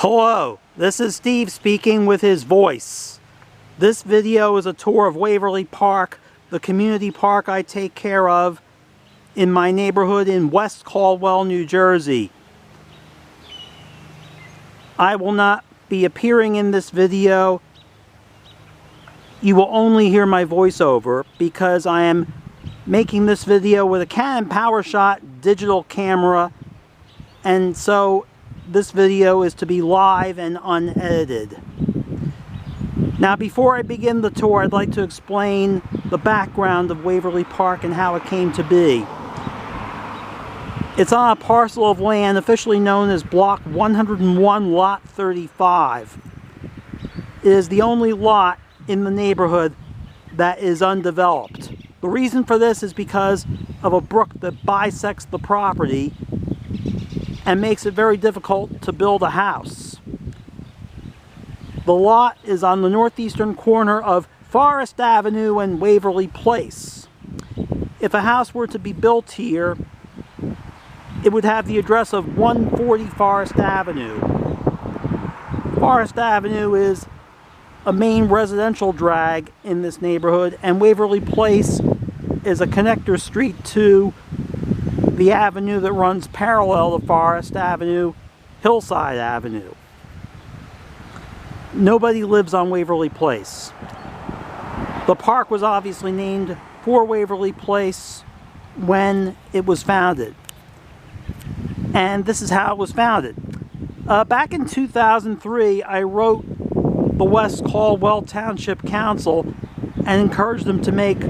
Hello, this is Steve speaking with his voice. This video is a tour of Waverly Park, the community park I take care of in my neighborhood in West Caldwell, New Jersey. I will not be appearing in this video. You will only hear my voiceover because I am making this video with a Canon PowerShot digital camera, and so this video is to be live and unedited. Now, before I begin the tour, I'd like to explain the background of Waverly Park and how it came to be. It's on a parcel of land officially known as Block 101, Lot 35. It is the only lot in the neighborhood that is undeveloped. The reason for this is because of a brook that bisects the property and makes it very difficult to build a house. The lot is on the northeastern corner of Forest Avenue and Waverly Place. If a house were to be built here, it would have the address of 140 Forest Avenue. Forest Avenue is a main residential drag in this neighborhood, and Waverly Place is a connector street to the avenue that runs parallel to Forest Avenue, Hillside Avenue. Nobody lives on Waverly Place. The park was obviously named for Waverly Place when it was founded. And this is how it was founded. Back in 2003, I wrote the West Caldwell Township Council and encouraged them to make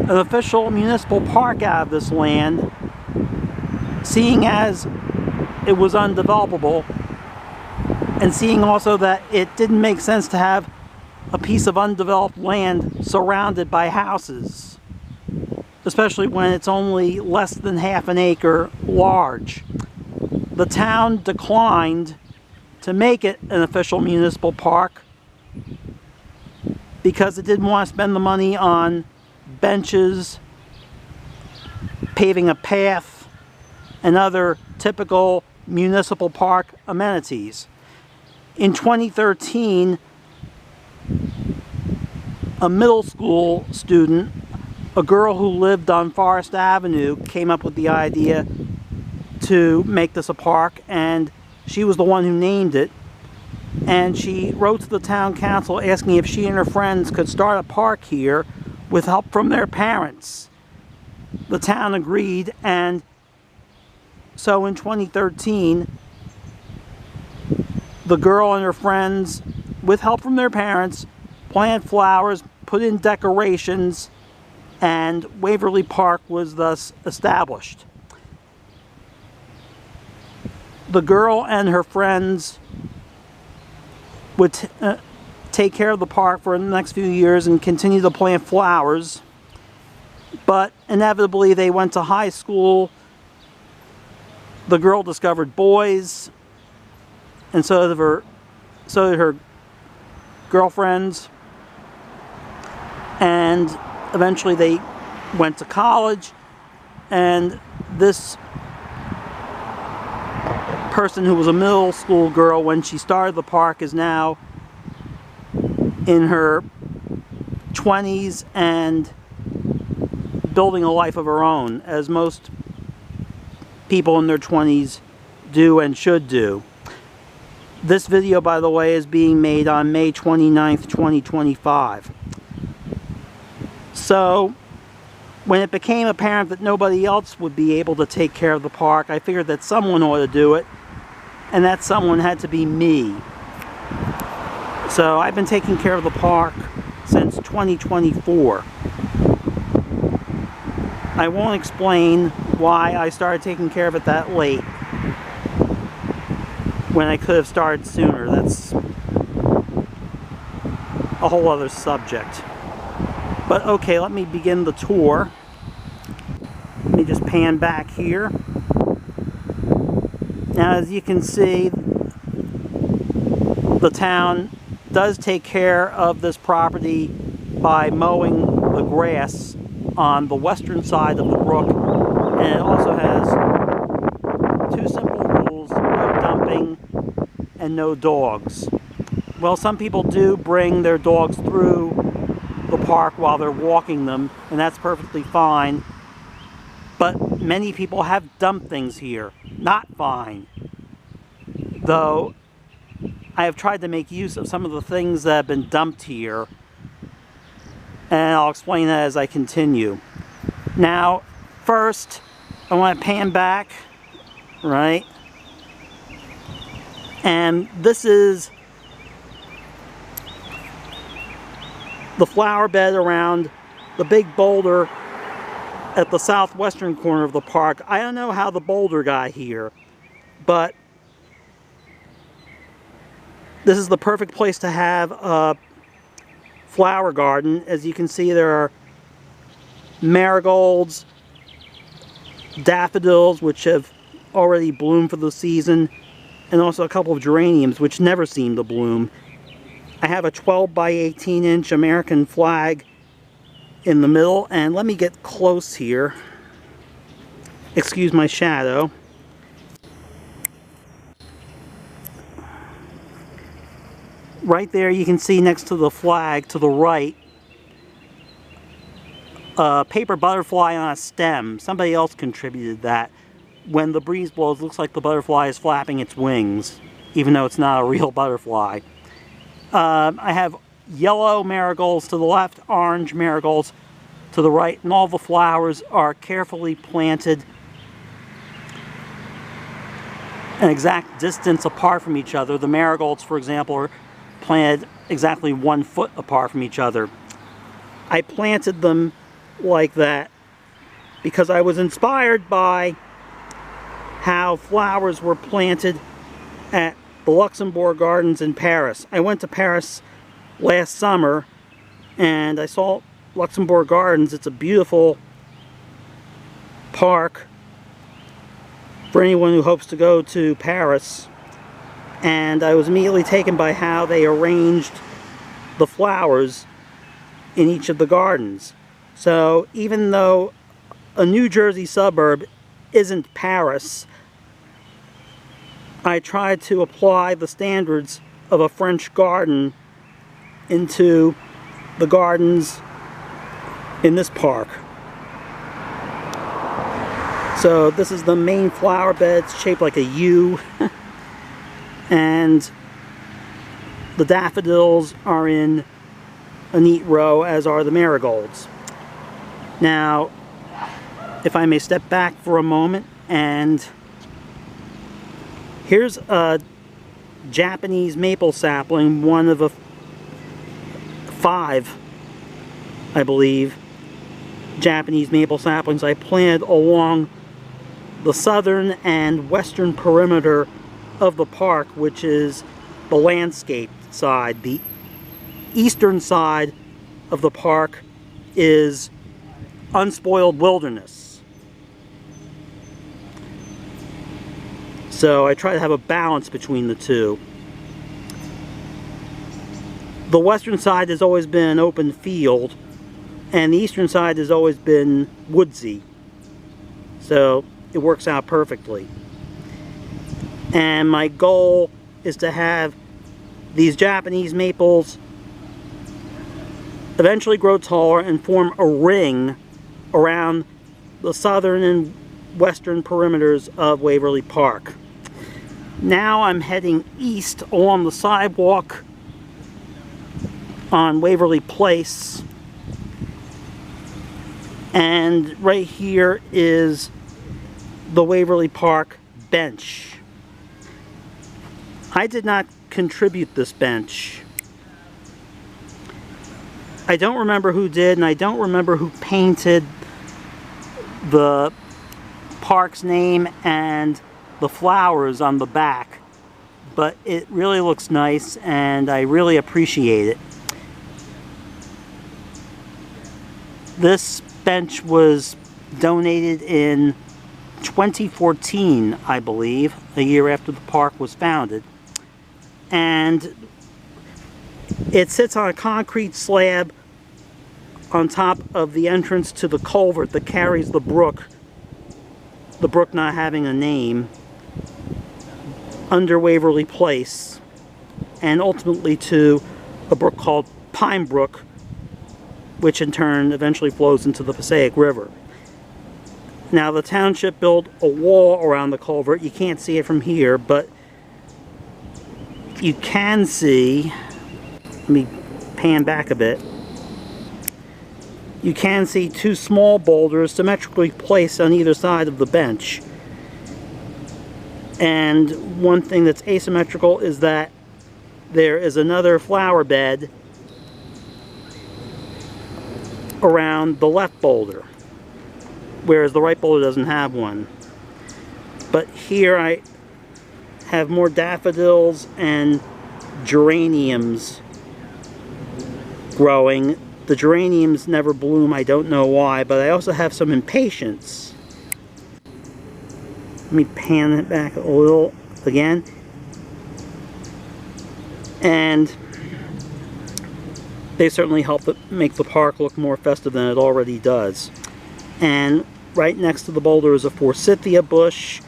an official municipal park out of this land, seeing as it was undevelopable, and seeing also that it didn't make sense to have a piece of undeveloped land surrounded by houses, especially when it's only less than half an acre large. The town declined to make it an official municipal park because it didn't want to spend the money on benches, paving a path, and other typical municipal park amenities. In 2013, a middle school student, a girl who lived on Forest Avenue, came up with the idea to make this a park, and she was the one who named it. And she wrote to the town council asking if she and her friends could start a park here with help from their parents. The town agreed, and so in 2013, the girl and her friends, with help from their parents, planted flowers, put in decorations, and Waverly Park was thus established. The girl and her friends would take care of the park for the next few years and continue to plant flowers, but inevitably they went to high school. The girl discovered boys, and so did her girlfriends, and eventually they went to college, and this person who was a middle school girl when she started the park is now in her 20s and building a life of her own, as most people in their 20s do and should do. This video, by the way, is being made on May 29th, 2025. So, when it became apparent that nobody else would be able to take care of the park, I figured that someone ought to do it, and that someone had to be me. So I've been taking care of the park since 2024. I won't explain why I started taking care of it that late, when I could have started sooner. That's a whole other subject. But okay, let me begin the tour. Let me just pan back here. Now, as you can see, the town does take care of this property by mowing the grass on the western side of the brook, and it also has two simple rules: no dumping and no dogs. Well, some people do bring their dogs through the park while they're walking them, and that's perfectly fine. But many people have dumped things here. Not fine. Though, I have tried to make use of some of the things that have been dumped here, and I'll explain that as I continue. Now, first, I want to pan back, right? And this is the flower bed around the big boulder at the southwestern corner of the park. I don't know how the boulder got here, but this is the perfect place to have a flower garden. As you can see, there are marigolds, daffodils, which have already bloomed for the season, and also a couple of geraniums, which never seem to bloom. I have a 12 by 18 inch American flag in the middle, and let me get close here. Excuse my shadow. Right there you can see next to the flag to the right a paper butterfly on a stem. Somebody else contributed that. When the breeze blows, it looks like the butterfly is flapping its wings, even though it's not a real butterfly. I have yellow marigolds to the left, orange marigolds to the right, and all the flowers are carefully planted an exact distance apart from each other. The marigolds, for example, are planted exactly 1 foot apart from each other. I planted them like that because I was inspired by how flowers were planted at the Luxembourg Gardens in Paris. I went to Paris last summer and I saw Luxembourg Gardens. It's a beautiful park for anyone who hopes to go to Paris, and I was immediately taken by how they arranged the flowers in each of the gardens. So even though a New Jersey suburb isn't Paris, I tried to apply the standards of a French garden into the gardens in this park. So this is the main flower bed. It's shaped like a U. And the daffodils are in a neat row, as are the marigolds. Now, if I may step back for a moment, and here's a Japanese maple sapling, one of a 5, I believe, Japanese maple saplings I planted along the southern and western perimeter of the park, which is the landscaped side. The eastern side of the park is unspoiled wilderness. So I try to have a balance between the two. The western side has always been an open field, and the eastern side has always been woodsy. So it works out perfectly. And my goal is to have these Japanese maples eventually grow taller and form a ring around the southern and western perimeters of Waverly Park. Now I'm heading east along the sidewalk on Waverly Place, and right here is the Waverly Park bench. I did not contribute this bench. I don't remember who did, and I don't remember who painted the park's name and the flowers on the back, but it really looks nice and I really appreciate it. This bench was donated in 2014, I believe, a year after the park was founded. And it sits on a concrete slab on top of the entrance to the culvert that carries the brook not having a name, under Waverly Place. and ultimately to a brook called Pine Brook, which in turn eventually flows into the Passaic River. Now the township built a wall around the culvert. You can't see it from here, but you can see, let me pan back a bit, you can see two small boulders symmetrically placed on either side of the bench. And one thing that's asymmetrical is that there is another flower bed around the left boulder, whereas the right boulder doesn't have one. But here I have more daffodils and geraniums growing. The geraniums never bloom, I don't know why, but I also have some impatiens. Let me pan it back a little again. And they certainly help make the park look more festive than it already does. And right next to the boulder is a forsythia bush.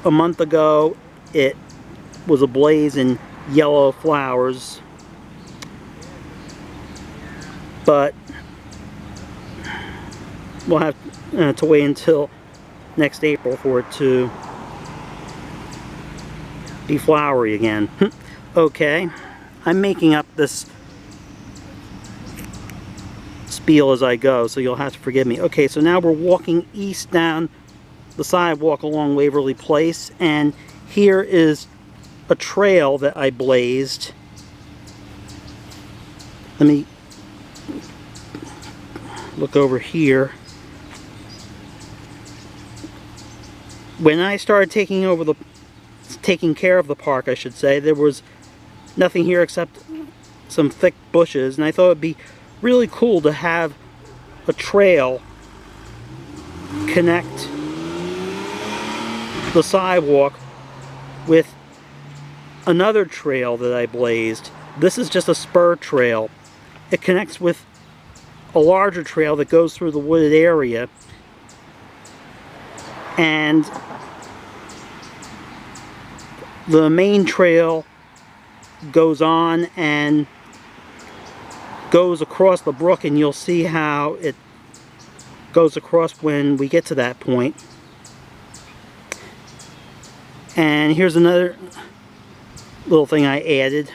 A month ago it was ablaze in yellow flowers, but we'll have to wait until next April for it to be flowery again. Okay, I'm making up this spiel as I go, so you'll have to forgive me. Okay, so now we're walking east down the sidewalk along Waverly Place, and here is a trail that I blazed. Let me look over here. When I started taking care of the park, I should say, there was nothing here except some thick bushes, and I thought it'd be really cool to have a trail connect the sidewalk with another trail that I blazed. This is just a spur trail. It connects with a larger trail that goes through the wooded area, and the main trail goes on and goes across the brook, and you'll see how it goes across when we get to that point. And here's another little thing I added.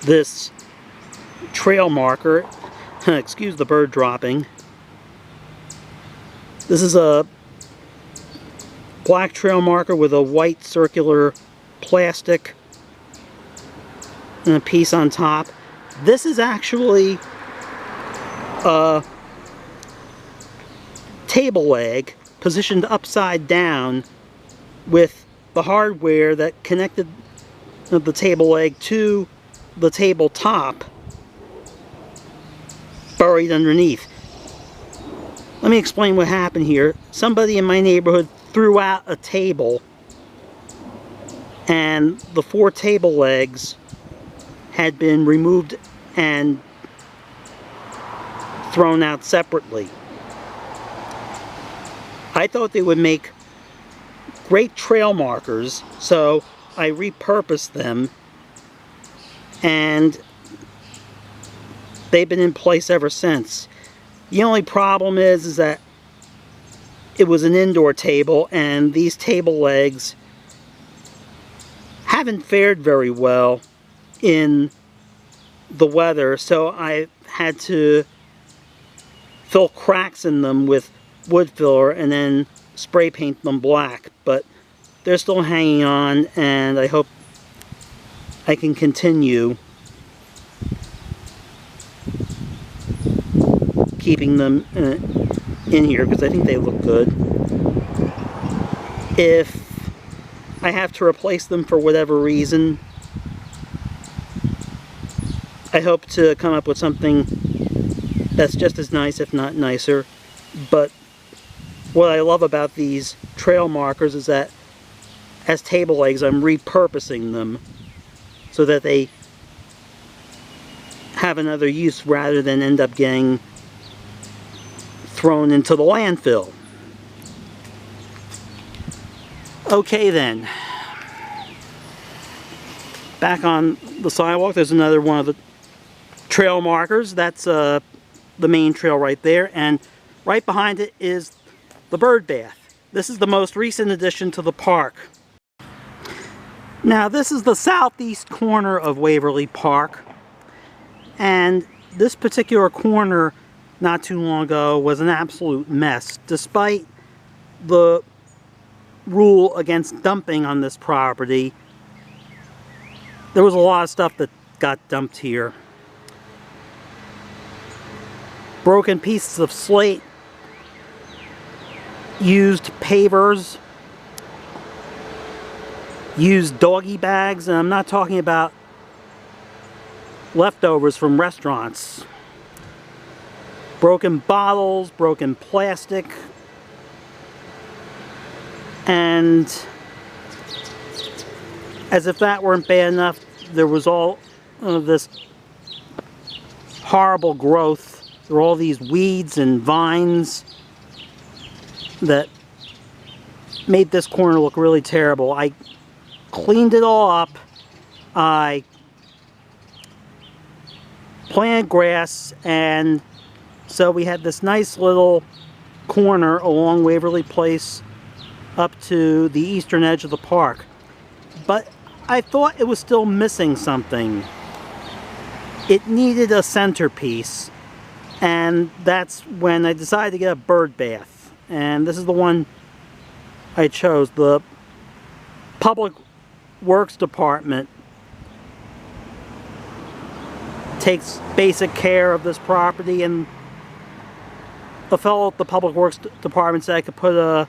This trail marker, excuse the bird dropping. This is a black trail marker with a white circular plastic and a piece on top. This is actually a table leg positioned upside down with the hardware that connected the table leg to the tabletop buried underneath. Let me explain what happened here. Somebody in my neighborhood threw out a table, and the four table legs had been removed and thrown out separately. I thought they would make great trail markers, so I repurposed them, and they've been in place ever since. The only problem is that it was an indoor table, and these table legs haven't fared very well in the weather, so I had to fill cracks in them with wood filler and then spray paint them black. But they're still hanging on, and I hope I can continue keeping them in here because I think they look good. If I have to replace them for whatever reason, I hope to come up with something that's just as nice, if not nicer. But what I love about these trail markers is that as table legs, I'm repurposing them so that they have another use rather than end up getting thrown into the landfill. Okay then. Back on the sidewalk, there's another one of the trail markers. That's the main trail right there, and right behind it is the bird bath. This is the most recent addition to the park. Now this is the southeast corner of Waverly Park, and this particular corner not too long ago was an absolute mess. Despite the rule against dumping on this property, there was a lot of stuff that got dumped here. Broken pieces of slate, used pavers, used doggy bags, and I'm not talking about leftovers from restaurants. Broken bottles, broken plastic, and as if that weren't bad enough, there was all of this horrible growth. There were all these weeds and vines that made this corner look really terrible. I cleaned it all up. I planted grass, and so we had this nice little corner along Waverly Place up to the eastern edge of the park. But I thought it was still missing something. It needed a centerpiece, and that's when I decided to get a bird bath. And this is the one I chose. The Public Works Department takes basic care of this property, and a fellow at the Public Works Department said I could put a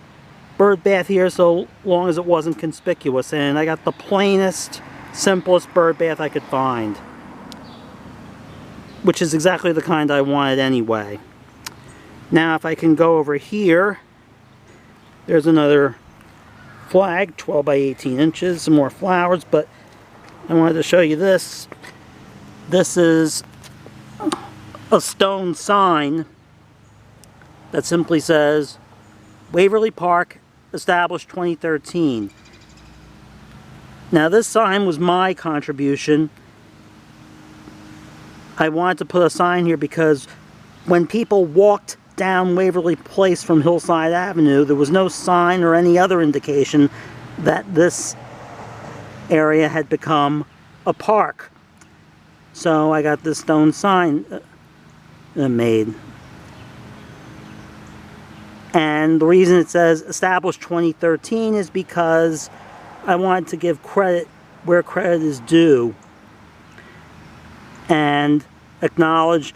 bird bath here so long as it wasn't conspicuous, and I got the plainest, simplest bird bath I could find, which is exactly the kind I wanted anyway. Now if I can go over here, there's another flag, 12 by 18 inches, some more flowers, but I wanted to show you this. This is a stone sign that simply says Waverly Park, established 2013. Now this sign was my contribution. I wanted to put a sign here because when people walked down Waverly Place from Hillside Avenue, there was no sign or any other indication that this area had become a park. So I got this stone sign made. And the reason it says established 2013 is because I wanted to give credit where credit is due and acknowledge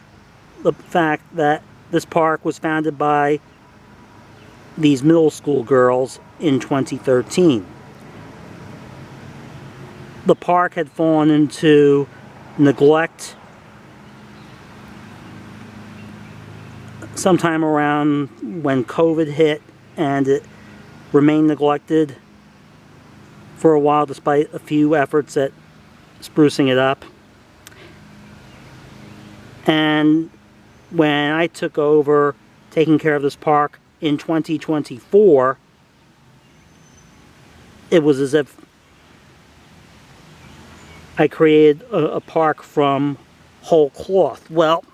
the fact that this park was founded by these middle school girls in 2013. The park had fallen into neglect sometime around when COVID hit, and it remained neglected for a while despite a few efforts at sprucing it up. And when I took over taking care of this park in 2024, it was as if I created a park from whole cloth. Well,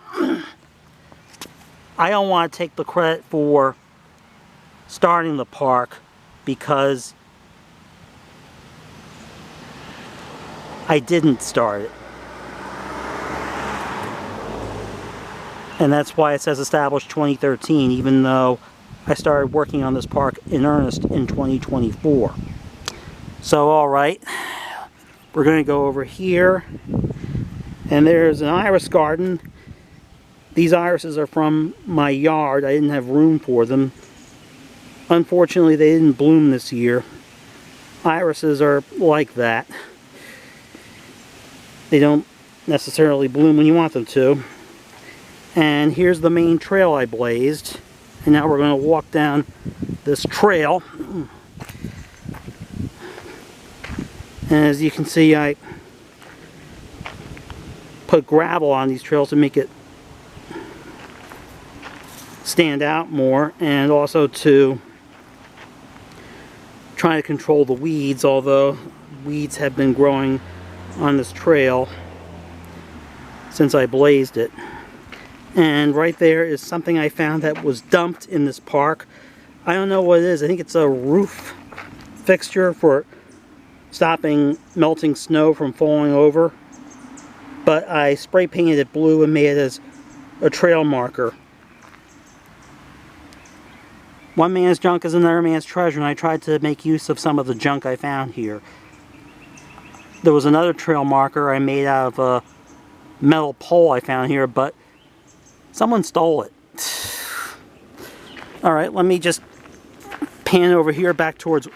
I don't want to take the credit for starting the park because I didn't start it. And that's why it says established 2013, even though I started working on this park in earnest in 2024. So, alright, we're going to go over here, and there's an iris garden. These irises are from my yard. I didn't have room for them. Unfortunately, they didn't bloom this year. Irises are like that. They don't necessarily bloom when you want them to. And here's the main trail I blazed. And now we're going to walk down this trail. And as you can see, I put gravel on these trails to make it stand out more, and also to try to control the weeds, although weeds have been growing on this trail since I blazed it. And right there is something I found that was dumped in this park. I don't know what it is. I think it's a roof fixture for stopping melting snow from falling over. But I spray painted it blue and made it as a trail marker. One man's junk is another man's treasure, and I tried to make use of some of the junk I found here. There was another trail marker I made out of a metal pole I found here, but someone stole it. Alright, let me just pan over here back towards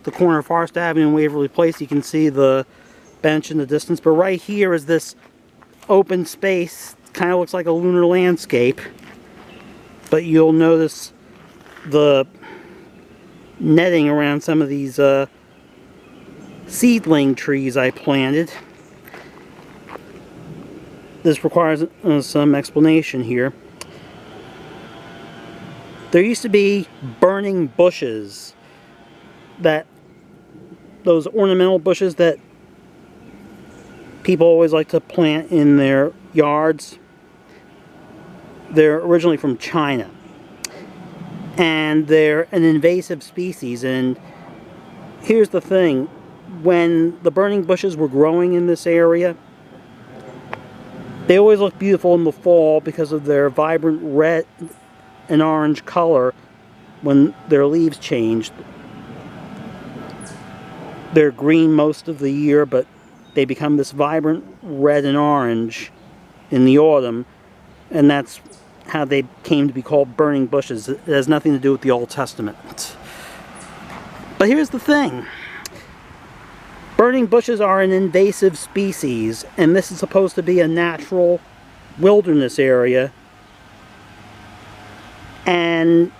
the corner of Forest Avenue and Waverly Place. You can see the bench in the distance, but right here is this open space. Kind of looks like a lunar landscape, but you'll notice the netting around some of these seedling trees I planted. This requires some explanation here. There used to be burning bushes, those ornamental bushes that people always like to plant in their yards. They're originally from China, and they're an invasive species. And here's the thing, when the burning bushes were growing in this area, they always look beautiful in the fall because of their vibrant red and orange color when their leaves changed. They're green most of the year, but they become this vibrant red and orange in the autumn, and that's how they came to be called burning bushes. It has nothing to do with the Old Testament. But here's the thing. Burning bushes are an invasive species, and this is supposed to be a natural wilderness area. And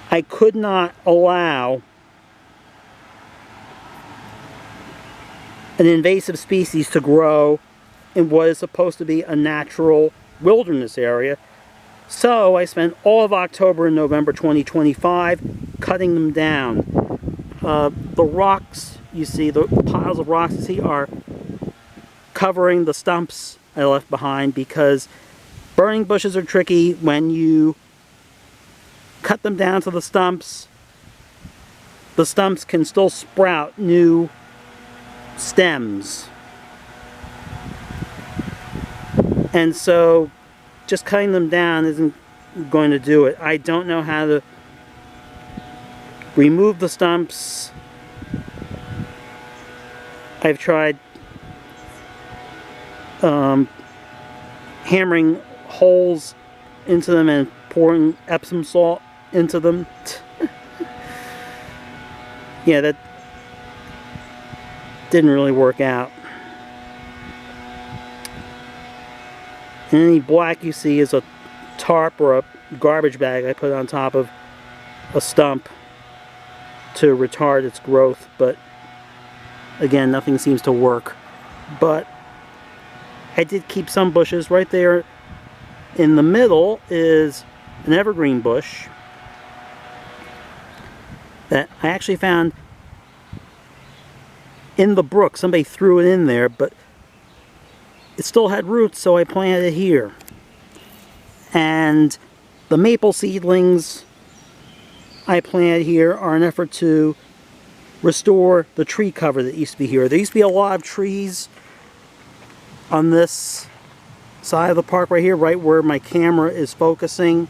I could not allow an invasive species to grow in what is supposed to be a natural wilderness area. So I spent all of October and November 2025 cutting them down. The rocks you see, the piles of rocks you see, are covering the stumps I left behind, because burning bushes are tricky. When you cut them down to the stumps can still sprout new stems. And so just cutting them down isn't going to do it. I don't know how to remove the stumps. I've tried hammering holes into them and pouring Epsom salt into them. Yeah, that didn't really work out. And any black you see is a tarp or a garbage bag I put on top of a stump to retard its growth, but again, nothing seems to work. But I did keep some bushes. Right there in the middle is an evergreen bush that I actually found in the brook. Somebody threw it in there, but it still had roots, so I planted it here. And the maple seedlings I planted here are an effort to restore the tree cover that used to be here. There used to be a lot of trees on this side of the park right here, right where my camera is focusing.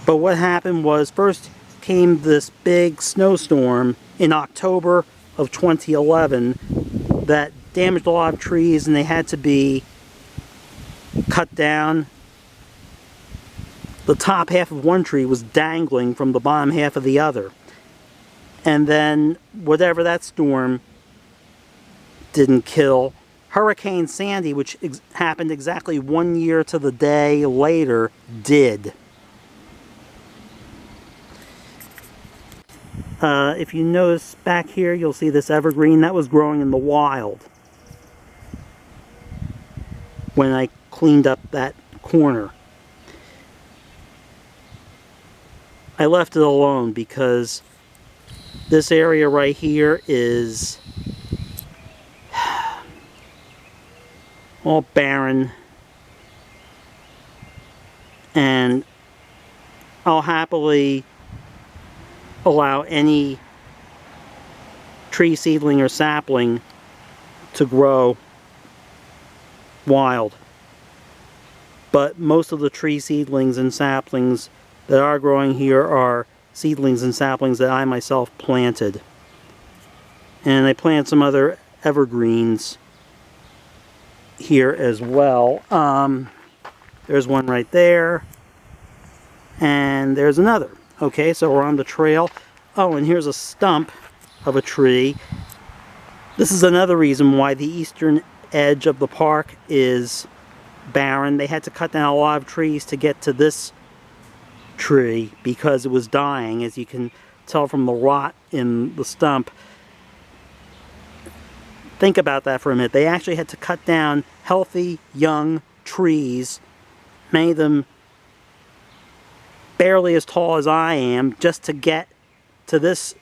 But what happened was, first came this big snowstorm in October of 2011 that damaged a lot of trees, and they had to be cut down. The top half of one tree was dangling from the bottom half of the other. And then whatever that storm didn't kill, Hurricane Sandy, which happened exactly 1 year to the day later, did. If you notice back here, you'll see this evergreen that was growing in the wild when I cleaned up that corner. I left it alone because this area right here is all barren, and I'll happily allow any tree seedling or sapling to grow wild. But most of the tree seedlings and saplings that are growing here are seedlings and saplings that I myself planted. And I planted some other evergreens here as well. There's one right there, and there's another. Okay, so we're on the trail. Oh, and here's a stump of a tree. This is another reason why the eastern edge of the park is barren. They had to cut down a lot of trees to get to this tree because it was dying, as you can tell from the rot in the stump. Think about that for a minute. They actually had to cut down healthy, young trees, many of them barely as tall as I am, just to get to this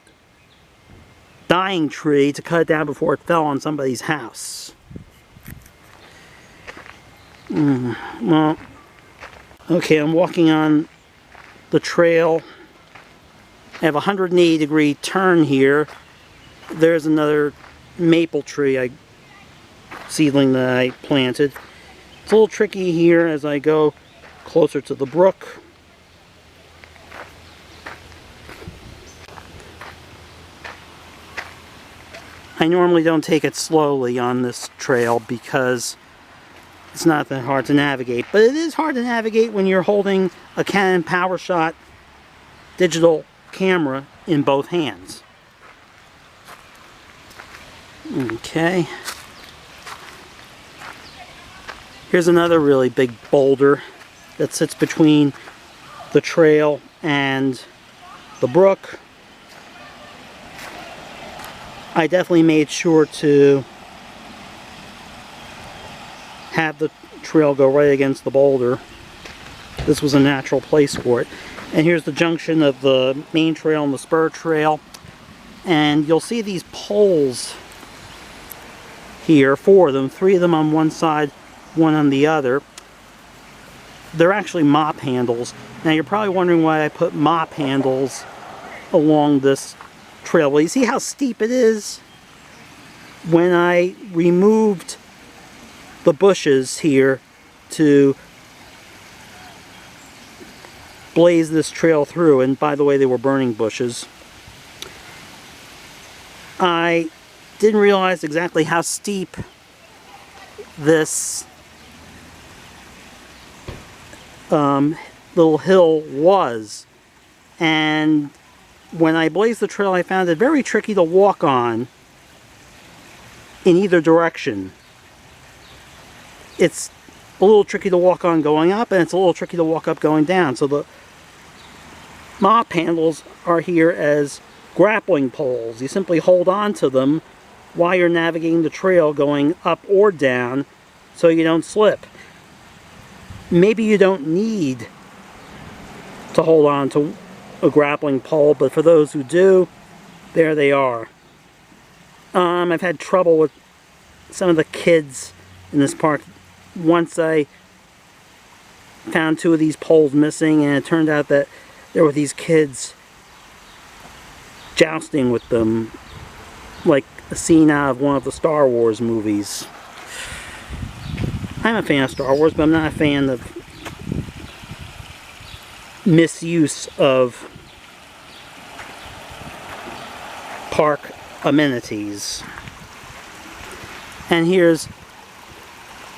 dying tree to cut it down before it fell on somebody's house. Well, okay, I'm walking on the trail. I have a 180-degree turn here. There's another maple tree seedling that I planted. It's a little tricky here as I go closer to the brook. I normally don't take it slowly on this trail because it's not that hard to navigate, but it is hard to navigate when you're holding a Canon PowerShot digital camera in both hands. Okay. Here's another really big boulder that sits between the trail and the brook. I definitely made sure to have the trail go right against the boulder. This was a natural place for it. And here's the junction of the main trail and the spur trail. And you'll see these poles here, 4 of them, 3 of them on one side, 1 on the other. They're actually mop handles. Now you're probably wondering why I put mop handles along this trail. Well, you see how steep it is? When I removed the bushes here to blaze this trail through, and by the way, they were burning bushes, I didn't realize exactly how steep this little hill was, and when I blazed the trail, I found it very tricky to walk on in either direction. It's a little tricky to walk on going up, and it's a little tricky to walk up going down. So the mop handles are here as grappling poles. You simply hold on to them while you're navigating the trail going up or down so you don't slip. Maybe you don't need to hold on to a grappling pole, but for those who do, there they are. I've had trouble with some of the kids in this park. Once I found 2 of these poles missing, and it turned out that there were these kids jousting with them like a scene out of one of the Star Wars movies. I'm a fan of Star Wars, but I'm not a fan of misuse of park amenities. And here's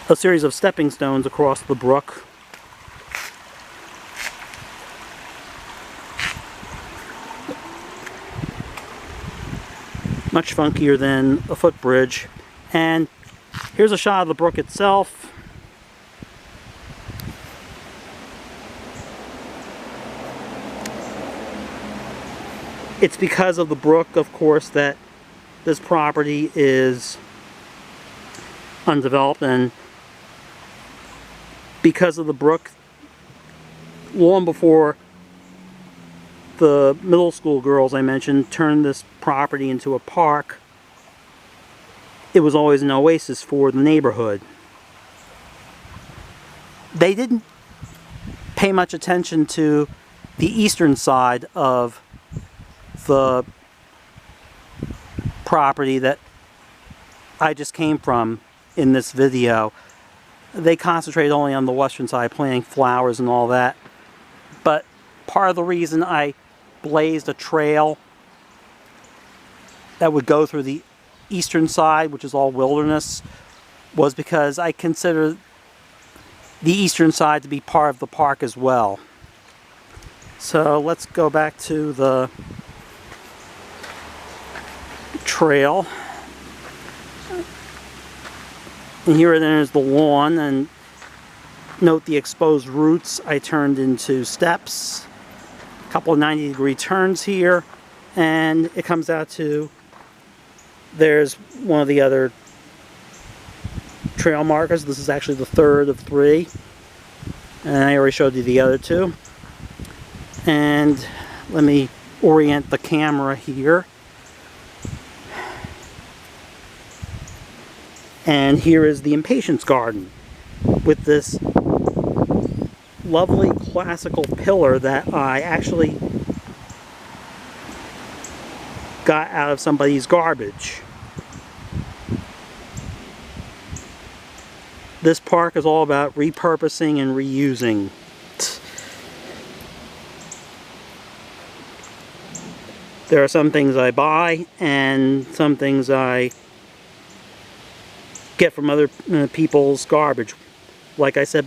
a series of stepping stones across the brook. Much funkier than a footbridge. And here's a shot of the brook itself. It's because of the brook, of course, that this property is undeveloped, and because of the brook, long before the middle school girls I mentioned turned this property into a park, it was always an oasis for the neighborhood. they didn't pay much attention to the eastern side of the property that I just came from in this video. They concentrate only on the western side, planting flowers and all that. But part of the reason I blazed a trail that would go through the eastern side, which is all wilderness, was because I consider the eastern side to be part of the park as well. So let's go back to the trail. And here then is the lawn, and note the exposed roots I turned into steps. A couple of 90-degree turns here, and it comes out to, there's one of the other trail markers. This is actually the third of 3, and I already showed you the other 2. And let me orient the camera here. And here is the Impatience Garden with this lovely classical pillar that I actually got out of somebody's garbage. This park is all about repurposing and reusing. There are some things I buy and some things I get from other people's garbage. Like I said,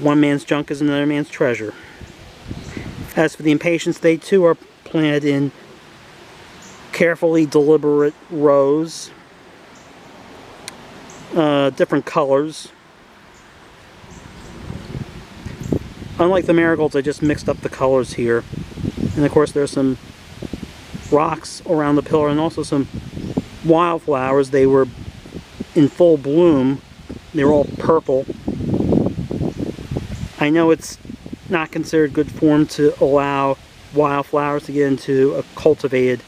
one man's junk is another man's treasure. As for the Impatiens, they too are planted in carefully deliberate rows, different colors. Unlike the marigolds, I just mixed up the colors here. And of course there's some rocks around the pillar and also some wildflowers. They were in full bloom. They were all purple. I know it's not considered good form to allow wildflowers to get into a cultivated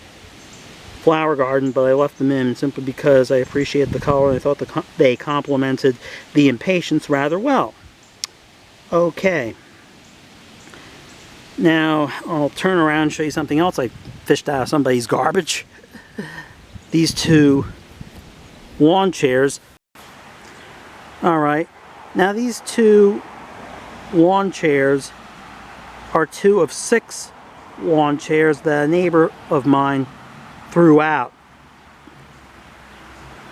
flower garden, but I left them in simply because I appreciated the color and I thought they complemented the Impatiens rather well. Okay. Now I'll turn around and show you something else I fished out of somebody's garbage. These 2 lawn chairs. Alright, now these 2 lawn chairs are 2 of 6 lawn chairs that a neighbor of mine threw out.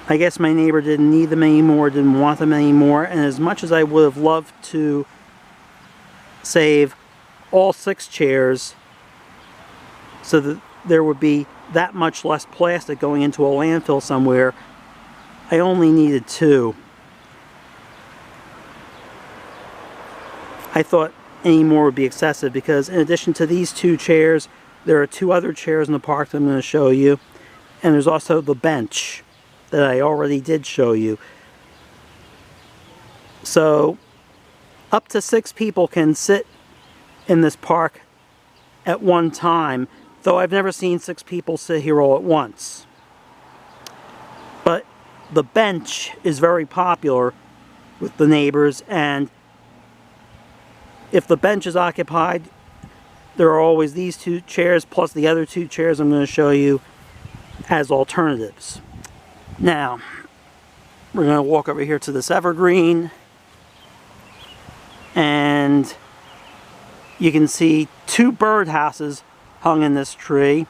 I guess my neighbor didn't need them anymore, didn't want them anymore, and as much as I would have loved to save all 6 chairs so that there would be that much less plastic going into a landfill somewhere, I only needed 2. I thought any more would be excessive because in addition to these 2 chairs, there are 2 other chairs in the park that I'm going to show you. And there's also the bench that I already did show you. So up to 6 people can sit in this park at one time, though I've never seen 6 people sit here all at once. But the bench is very popular with the neighbors, and if the bench is occupied, there are always these 2 chairs plus the other 2 chairs I'm going to show you as alternatives. Now, we're going to walk over here to this evergreen, and you can see 2 birdhouses hung in this tree.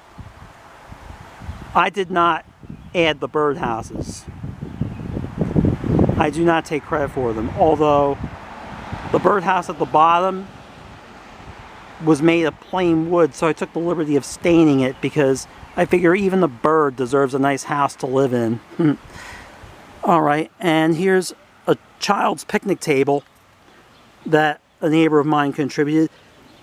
I did not add the birdhouses. I do not take credit for them, although the birdhouse at the bottom was made of plain wood, so I took the liberty of staining it because I figure even the bird deserves a nice house to live in. Alright, and here's a child's picnic table that a neighbor of mine contributed.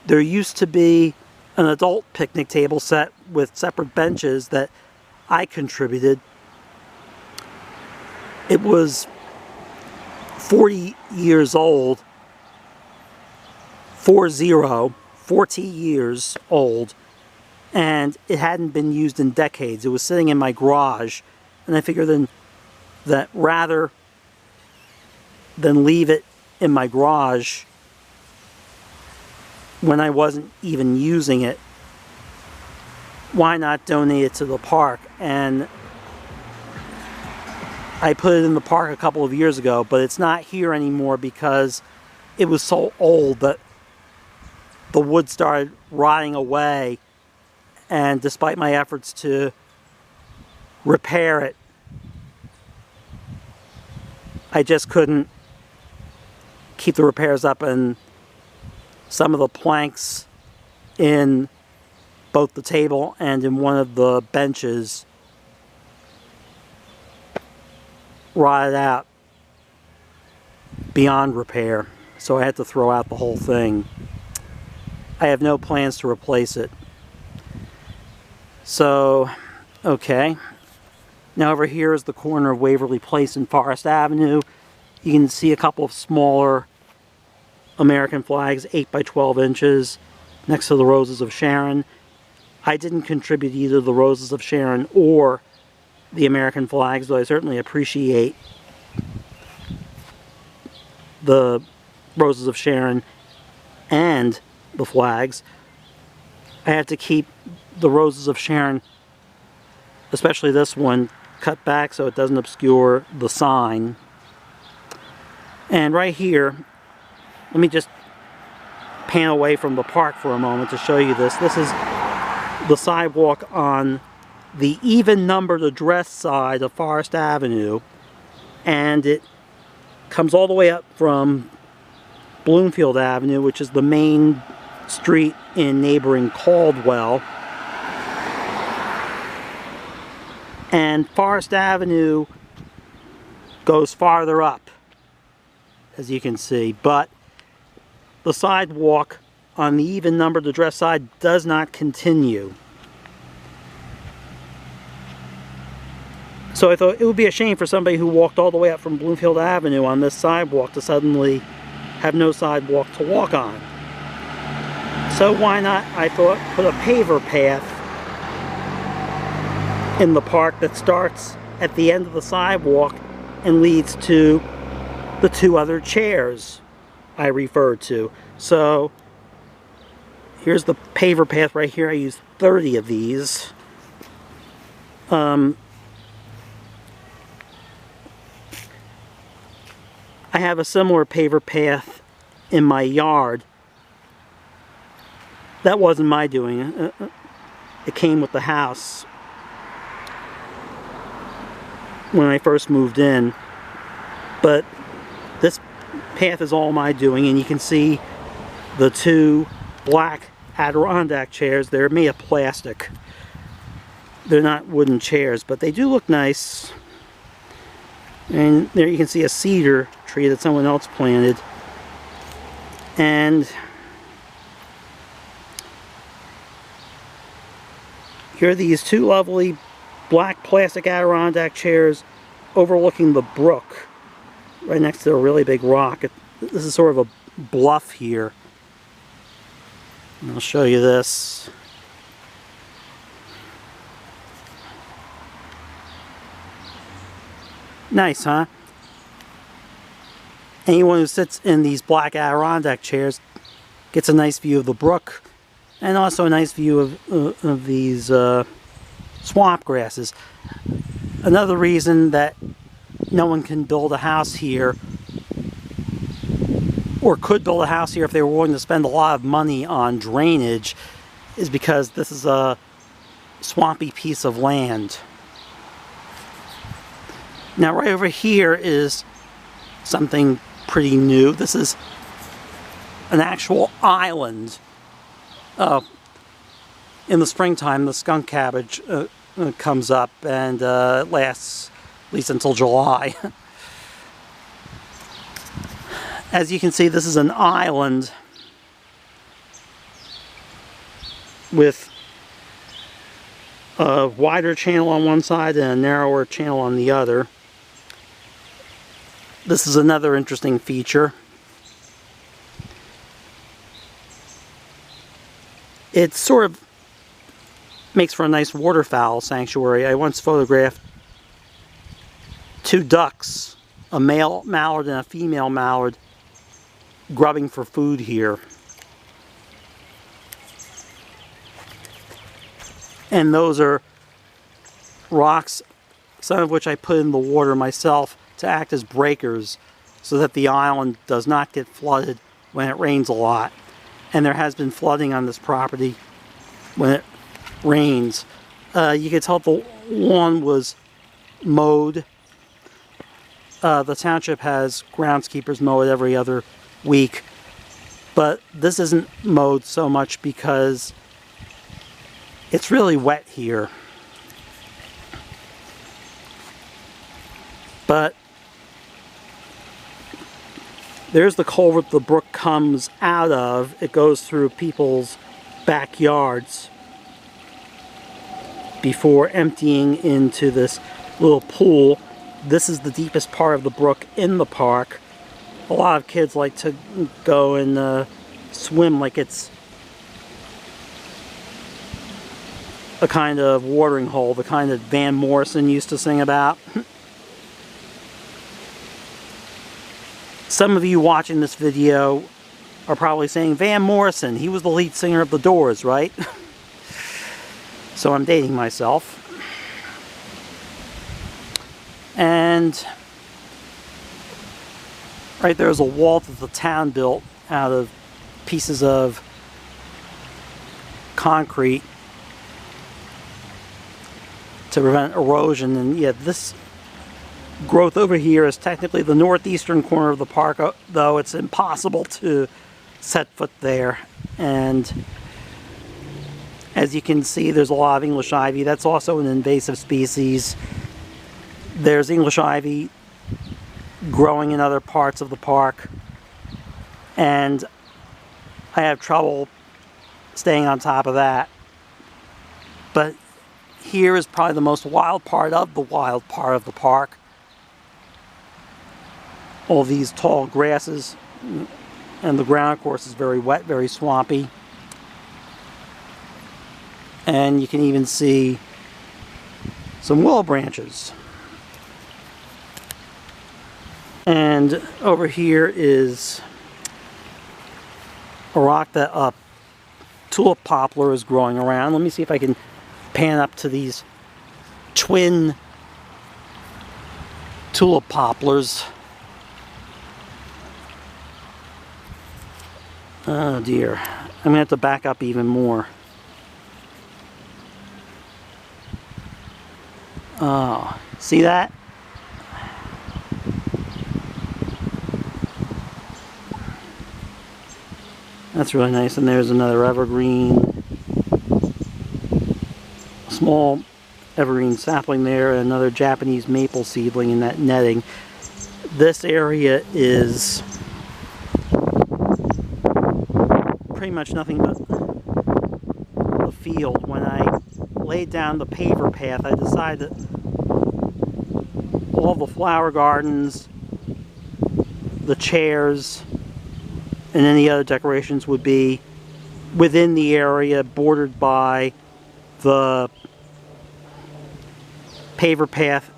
There used to be an adult picnic table set with separate benches that I contributed. It was 40 years old, 40 years old, and it hadn't been used in decades. It was sitting in my garage, and I figured then that rather than leave it in my garage when I wasn't even using it. Why not donate it to the park? And I put it in the park a couple of years ago, but it's not here anymore because it was so old that the wood started rotting away, and despite my efforts to repair it, I just couldn't keep the repairs up, and some of the planks in both the table and in one of the benches rotted out beyond repair, so I had to throw out the whole thing. I have no plans to replace it. So, okay. Now over here is the corner of Waverly Place and Forest Avenue. You can see a couple of smaller American flags, 8 by 12 inches, next to the Roses of Sharon. I didn't contribute either the Roses of Sharon or the American flags, though I certainly appreciate the Roses of Sharon and the flags. I had to keep the Roses of Sharon, especially this one, cut back so it doesn't obscure the sign. And right here, let me just pan away from the park for a moment to show you this. This is the sidewalk on the even-numbered address side of Forest Avenue, and it comes all the way up from Bloomfield Avenue, which is the main street in neighboring Caldwell. And Forest Avenue goes farther up, as you can see, but the sidewalk on the even-numbered address side does not continue. So I thought it would be a shame for somebody who walked all the way up from Bloomfield Avenue on this sidewalk to suddenly have no sidewalk to walk on. So why not, I thought, put a paver path in the park that starts at the end of the sidewalk and leads to the two other chairs I referred to. So here's the paver path right here. I used 30 of these. I have a similar paver path in my yard. That wasn't my doing. It came with the house when I first moved in. But this path is all my doing, and you can see the two black Adirondack chairs. They're made of plastic. They're not wooden chairs, but they do look nice. And there you can see a cedar tree that someone else planted. And here are these two lovely black plastic Adirondack chairs overlooking the brook, right next to a really big rock. This is sort of a bluff here. And I'll show you this. Nice, huh? Anyone who sits in these black Adirondack chairs gets a nice view of the brook, and also a nice view of these swamp grasses. Another reason that no one can build a house here, or could build a house here if they were willing to spend a lot of money on drainage, is because this is a swampy piece of land. Now right over here is something pretty new. This is an actual island. In the springtime, the skunk cabbage comes up, and it lasts at least until July. As you can see, this is an island with a wider channel on one side and a narrower channel on the other. This is another interesting feature. It sort of makes for a nice waterfowl sanctuary. I once photographed two ducks, a male mallard and a female mallard, grubbing for food here. And those are rocks, some of which I put in the water myself to act as breakers so that the island does not get flooded when it rains a lot. And there has been flooding on this property when it rains. You can tell the lawn was mowed. The township has groundskeepers mow it every other week, but this isn't mowed so much because it's really wet here. But there's the culvert the brook comes out of. It goes through people's backyards before emptying into this little pool. This is the deepest part of the brook in the park. A lot of kids like to go and swim like it's a kind of watering hole, the kind that Van Morrison used to sing about. Some of you watching this video are probably saying, Van Morrison, he was the lead singer of The Doors, right? So I'm dating myself. And right there's a wall that the town built out of pieces of concrete to prevent erosion. And yeah, this growth over here is technically the northeastern corner of the park, though it's impossible to set foot there. And as you can see, there's a lot of English ivy. That's also an invasive species. There's English ivy growing in other parts of the park, and I have trouble staying on top of that. But here is probably the most wild part of the park. All these tall grasses, and the ground, of course, is very wet, very swampy. And you can even see some willow branches. And over here is a rock that a tulip poplar is growing around. Let me see if I can pan up to these twin tulip poplars. Oh dear, I'm going to have to back up even more. Oh, see that? That's really nice. And there's another evergreen, a small evergreen sapling there, and another Japanese maple seedling in that netting. This area is pretty much nothing but the field. When I laid down the paver path, I decided that all the flower gardens, the chairs, and any other decorations would be within the area bordered by the paver path,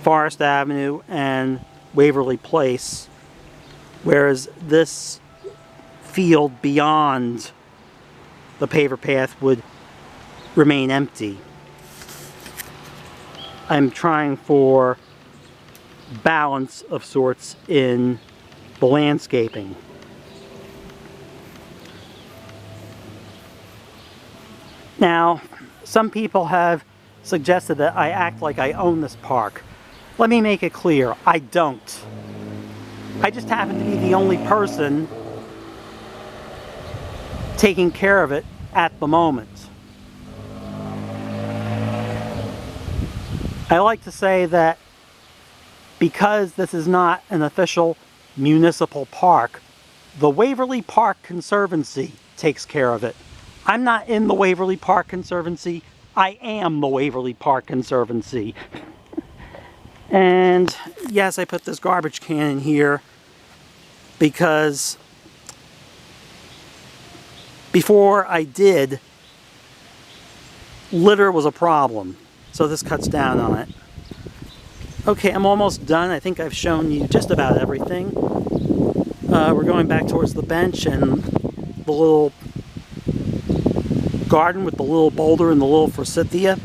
Forest Avenue, and Waverly Place, whereas this field beyond the paver path would remain empty. I'm trying for balance of sorts in the landscaping. Now, some people have suggested that I act like I own this park. Let me make it clear, I don't. I just happen to be the only person taking care of it at the moment. I like to say that because this is not an official municipal park, the Waverly Park Conservancy takes care of it. I'm not in the Waverly Park Conservancy, I am the Waverly Park Conservancy. And yes, I put this garbage can in here because before I did, litter was a problem. So this cuts down on it. Okay, I'm almost done. I think I've shown you just about everything. We're going back towards the bench and the little garden with the little boulder and the little forsythia.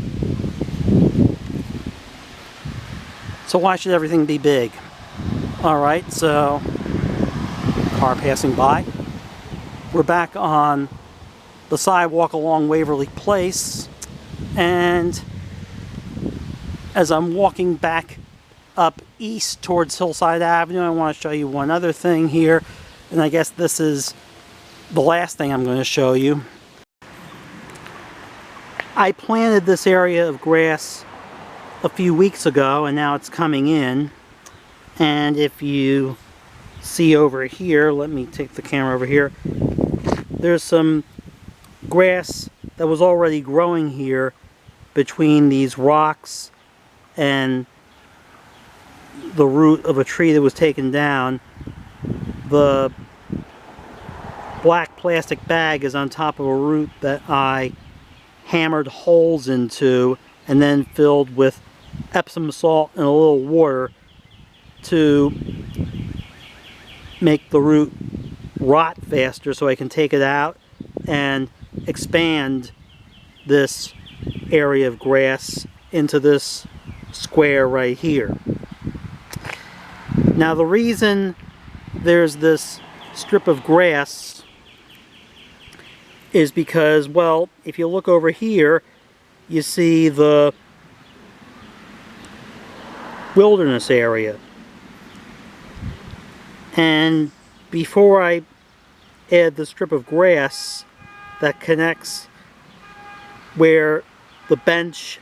So why should everything be big? Alright, so car passing by. We're back on the sidewalk along Waverly Place, and as I'm walking back up east towards Hillside Avenue, I want to show you one other thing here, and I guess this is the last thing I'm going to show you. I planted this area of grass a few weeks ago, and now it's coming in. And if you see over here, let me take the camera over here, there's some grass that was already growing here between these rocks and the root of a tree that was taken down. The black plastic bag is on top of a root that I hammered holes into and then filled with Epsom salt and a little water to make the root rot faster, so I can take it out and expand this area of grass into this square right here. Now the reason there's this strip of grass is because, well, if you look over here, you see the wilderness area. And before I add the strip of grass that connects where the bench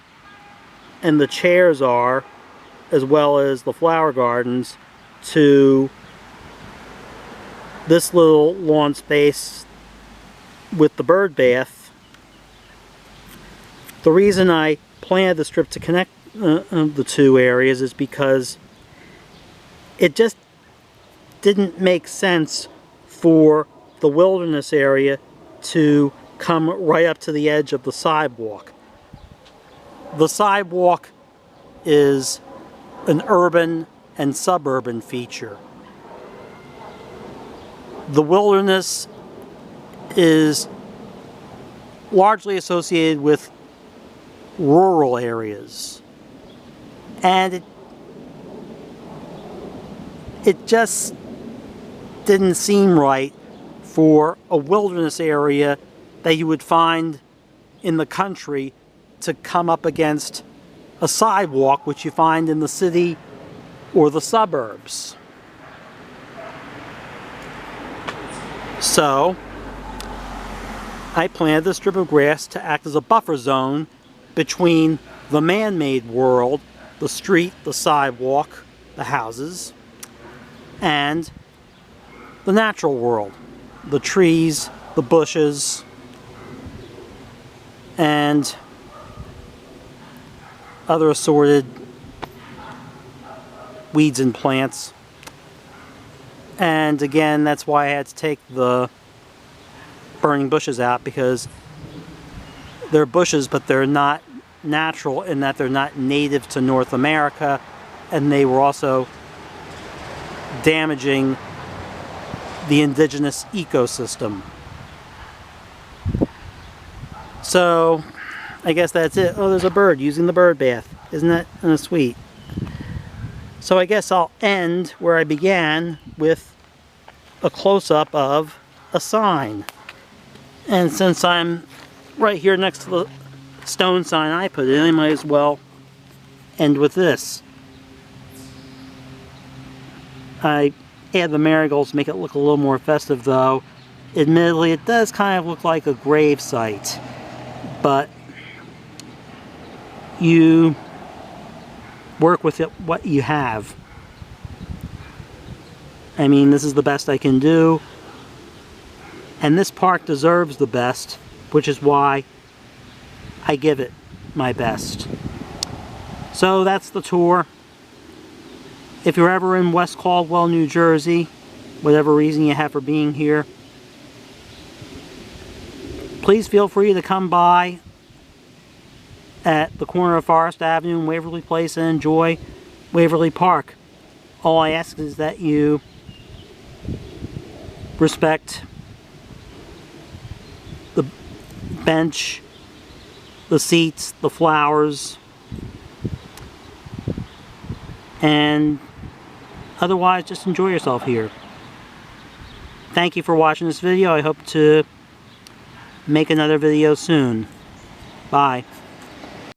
and the chairs are, as well as the flower gardens, to this little lawn space with the bird bath, the reason I planted the strip to connect the two areas is because it just didn't make sense for the wilderness area to come right up to the edge of the sidewalk. The sidewalk is an urban and suburban feature. The wilderness is largely associated with rural areas, and it just didn't seem right for a wilderness area that you would find in the country to come up against a sidewalk which you find in the city or the suburbs. So I planted this strip of grass to act as a buffer zone between the man-made world, the street, the sidewalk, the houses, and the natural world, the trees, the bushes, and other assorted weeds and plants. And again, that's why I had to take the burning bushes out, because they're bushes, but they're not natural in that they're not native to North America, and they were also damaging the indigenous ecosystem. So I guess that's it. Oh, there's a bird using the bird bath. Isn't that sweet? So I guess I'll end where I began, with a close-up of a sign. And since I'm right here next to the stone sign I put in, I might as well end with this. I add the marigolds to make it look a little more festive, though. Admittedly, it does kind of look like a grave site, but you work with it what you have. I mean, this is the best I can do, and this park deserves the best, which is why I give it my best. So that's the tour. If you're ever in West Caldwell, New Jersey, whatever reason you have for being here, please feel free to come by at the corner of Forest Avenue and Waverly Place and enjoy Waverly Park. All I ask is that you respect the bench, the seats, the flowers, and otherwise just enjoy yourself here. Thank you for watching this video. I hope to make another video soon. Bye.